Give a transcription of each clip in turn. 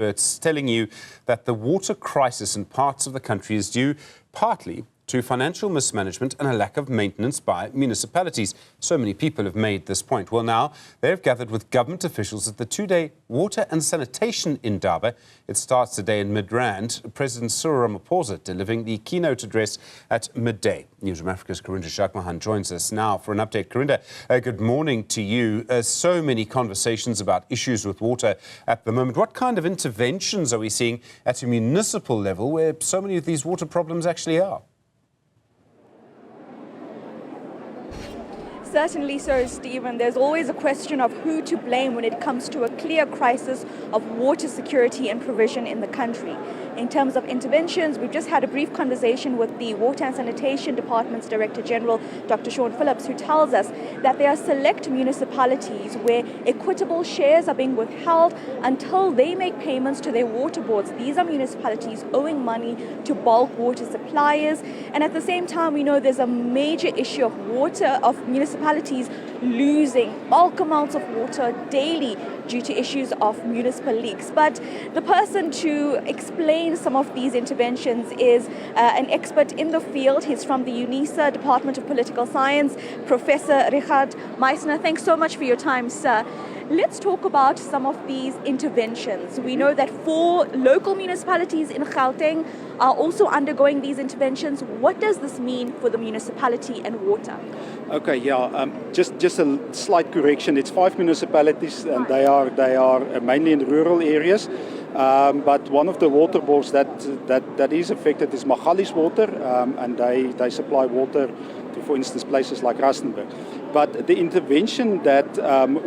experts telling you that the water crisis in parts of the country is due partly to financial mismanagement and a lack of maintenance by municipalities. So many people have made this point. Well, now they've gathered with government officials at the two-day water and sanitation indaba. It starts today in Midrand. President Cyril Ramaphosa delivering the keynote address at midday. Newzroom Afrika's Karinda Jagmohan joins us now for an update. Karinda, good morning to you. So many conversations about issues with water at the moment. What kind of interventions are we seeing at a municipal level where so many of these water problems actually are? Certainly so, Stephen. There's always a question of who to blame when it comes to a clear crisis of water security and provision in the country. In terms of interventions, we've just had a brief conversation with the Water and Sanitation Department's Director General, Dr. Sean Phillips, who tells us that there are select municipalities where equitable shares are being withheld until they make payments to their water boards. These are municipalities owing money to bulk water suppliers. And at the same time, we know there's a major issue of municipalities losing bulk amounts of water daily due to issues of municipal leaks. But the person to explain some of these interventions is an expert in the field. He's from the UNISA Department of Political Science, Professor Meissner. Thanks so much for your time, sir. Let's talk about some of these interventions. We know that 4 local municipalities in Gauteng are also undergoing these interventions. What does this mean for the municipality and water? Okay, yeah, just a slight correction. It's 5 municipalities, and they are mainly in rural areas. But one of the water boards that is affected is Magalies Water, and they supply water to, for instance, places like Rustenburg. But the intervention that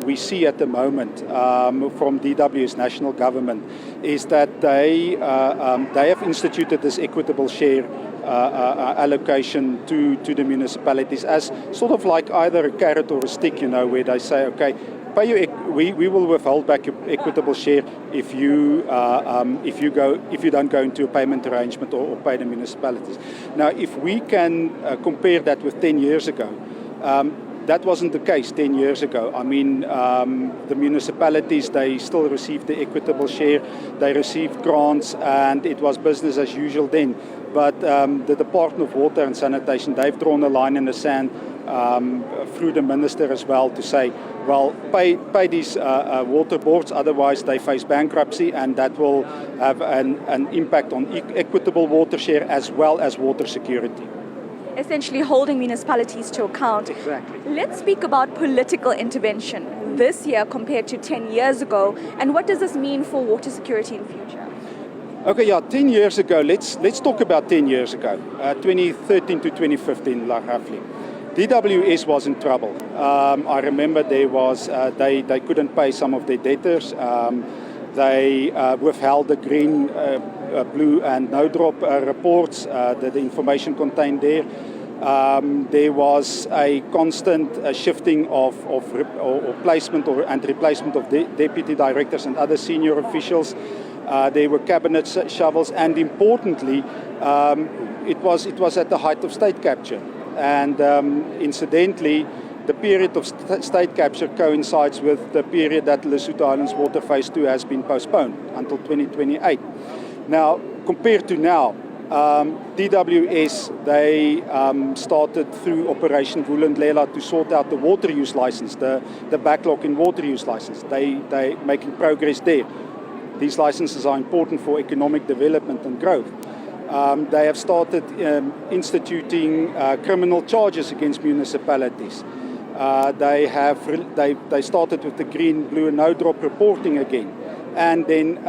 we see at the moment from DW's national government is that they have instituted this equitable share allocation to the municipalities as sort of like either a carrot or a stick, you know, where they say, okay, pay you, we will withhold back your equitable share if you don't go into a payment arrangement or pay the municipalities. Now, if we can compare that with 10 years ago, that wasn't the case 10 years ago. I mean, the municipalities, they still received the equitable share, they received grants, and it was business as usual then. But the Department of Water and Sanitation, they've drawn a line in the sand through the minister as well to say, well, pay these water boards, otherwise they face bankruptcy, and that will have an impact on equitable water share as well as water security. Essentially holding municipalities to account. Exactly. Let's speak about political intervention this year compared to 10 years ago, and what does this mean for water security in future? Okay, yeah, 10 years ago, let's talk about 10 years ago, 2013 to 2015, roughly. DWS was in trouble. I remember there was, they couldn't pay some of their debtors. They withheld the green, blue and no drop reports, the information contained there. There was a constant shifting of placement and replacement of deputy directors and other senior officials. There were cabinet shovels, and importantly, it was at the height of state capture. And incidentally, the period of state capture coincides with the period that Lesotho Islands Water Phase 2 has been postponed until 2028. Now, compared to now, DWS, they started through Operation Vulindlela to sort out the water use license, the backlog in water use license. They making progress there. These licenses are important for economic development and growth. They have started instituting criminal charges against municipalities. They started with the green, blue and no drop reporting again. And then,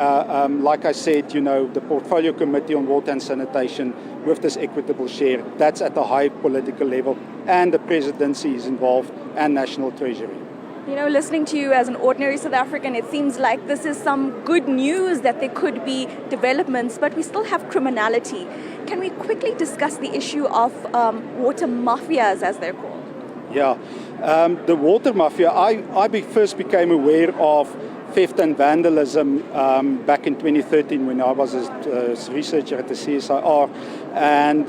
like I said, you know, the Portfolio Committee on Water and Sanitation with this equitable share, that's at the high political level, and the presidency is involved, and National Treasury. You know, listening to you as an ordinary South African, it seems like this is some good news that there could be developments, but we still have criminality. Can we quickly discuss the issue of water mafias, as they're called? Yeah, the water mafia, I first became aware of theft and vandalism back in 2013 when I was a researcher at the CSIR. And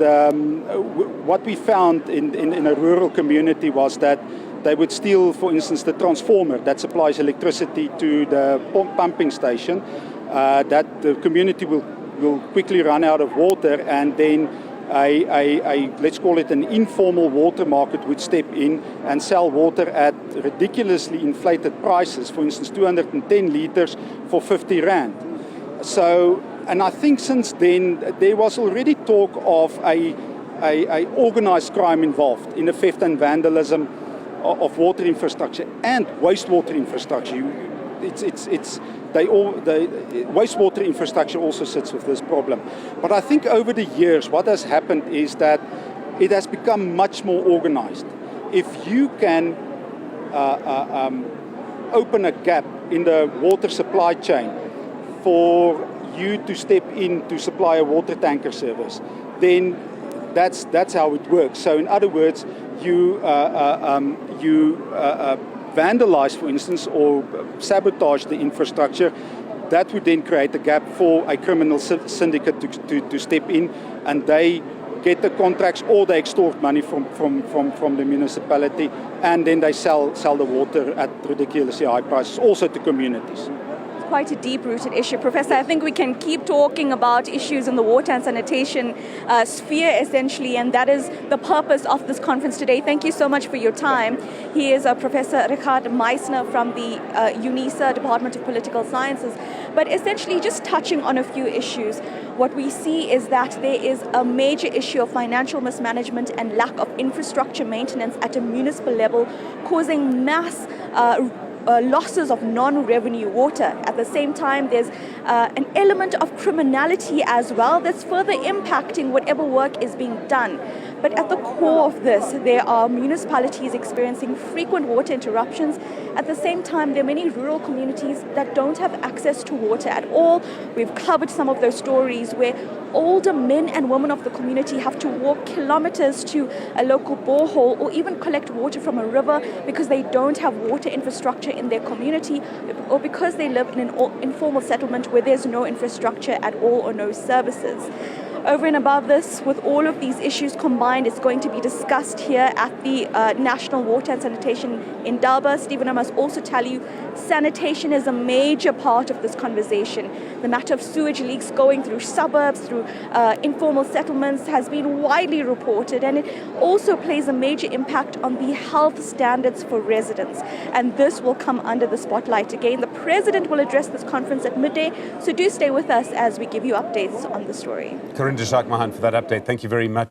what we found in a rural community was that they would steal, for instance, the transformer that supplies electricity to the pumping station. that the community will quickly run out of water, and then let's call it an informal water market would step in and sell water at ridiculously inflated prices. For instance, 210 liters for 50 rand. So, and I think since then there was already talk of a organised crime involved in the theft and vandalism of water infrastructure and wastewater infrastructure. The wastewater infrastructure also sits with this problem. But I think over the years, what has happened is that it has become much more organized. If you can open a gap in the water supply chain for you to step in to supply a water tanker service, then that's how it works. So in other words, you vandalize, for instance, or sabotage the infrastructure. That would then create a gap for a criminal syndicate to step in, and they get the contracts or they extort money from the municipality, and then they sell the water at ridiculously high prices also to communities. Quite a deep-rooted issue. Professor, I think we can keep talking about issues in the water and sanitation sphere, essentially, and that is the purpose of this conference today. Thank you so much for your time. He is Professor Meissner from the UNISA, Department of Political Sciences. But essentially, just touching on a few issues, what we see is that there is a major issue of financial mismanagement and lack of infrastructure maintenance at a municipal level, causing mass losses of non-revenue water. At the same time, there's an element of criminality as well that's further impacting whatever work is being done. But at the core of this, there are municipalities experiencing frequent water interruptions. At the same time, there are many rural communities that don't have access to water at all. We've covered some of those stories where older men and women of the community have to walk kilometers to a local borehole or even collect water from a river because they don't have water infrastructure in their community, or because they live in an informal settlement where there's no infrastructure at all or no services. Over and above this, with all of these issues combined, it's going to be discussed here at the National Water and Sanitation in Durban. Stephen, I must also tell you, sanitation is a major part of this conversation. The matter of sewage leaks going through suburbs, through informal settlements has been widely reported, and it also plays a major impact on the health standards for residents. And this will come under the spotlight again. The President will address this conference at midday, so do stay with us as we give you updates on the story. Karinda Jagmohan for that update. Thank you very much.